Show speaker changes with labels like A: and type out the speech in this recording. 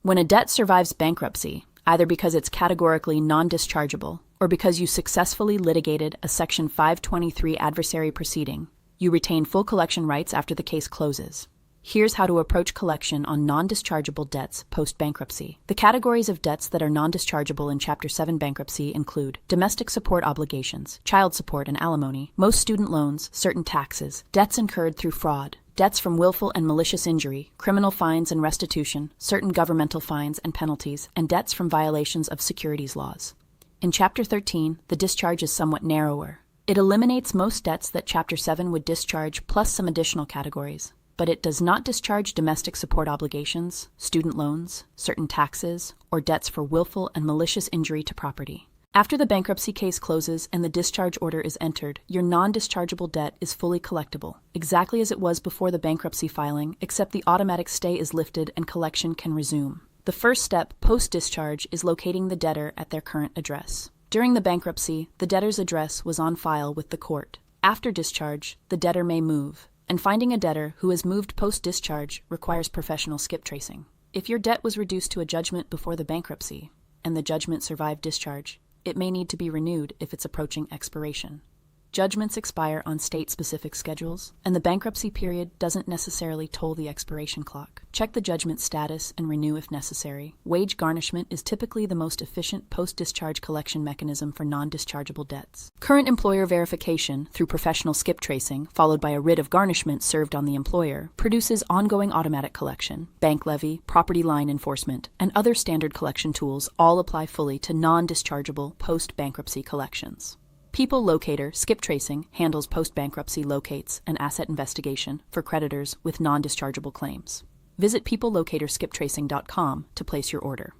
A: When a debt survives bankruptcy, either because it's categorically non-dischargeable or because you successfully litigated a Section 523 adversary proceeding, you retain full collection rights after the case closes. Here's how to approach collection on non-dischargeable debts post-bankruptcy. The categories of debts that are non-dischargeable in Chapter 7 bankruptcy include domestic support obligations, child support and alimony, most student loans, certain taxes, debts incurred through fraud, debts from willful and malicious injury, criminal fines and restitution, certain governmental fines and penalties, and debts from violations of securities laws. In Chapter 13, the discharge is somewhat narrower. It eliminates most debts that Chapter 7 would discharge plus some additional categories, but it does not discharge domestic support obligations, student loans, certain taxes, or debts for willful and malicious injury to property. After the bankruptcy case closes and the discharge order is entered, your non-dischargeable debt is fully collectible, exactly as it was before the bankruptcy filing, except the automatic stay is lifted and collection can resume. The first step post-discharge is locating the debtor at their current address. During the bankruptcy, the debtor's address was on file with the court. After discharge, the debtor may move, and finding a debtor who has moved post-discharge requires professional skip tracing. If your debt was reduced to a judgment before the bankruptcy, and the judgment survived discharge, it may need to be renewed if it's approaching expiration. Judgments expire on state-specific schedules, and the bankruptcy period doesn't necessarily toll the expiration clock. Check the judgment status and renew if necessary. Wage garnishment is typically the most efficient post-discharge collection mechanism for non-dischargeable debts. Current employer verification, through professional skip tracing, followed by a writ of garnishment served on the employer, produces ongoing automatic collection. Bank levy, property line enforcement, and other standard collection tools all apply fully to non-dischargeable post-bankruptcy collections. People Locator skip tracing handles post-bankruptcy locates and asset investigation for creditors with non-dischargeable claims. Visit peoplelocatorskiptracing.com to place your order.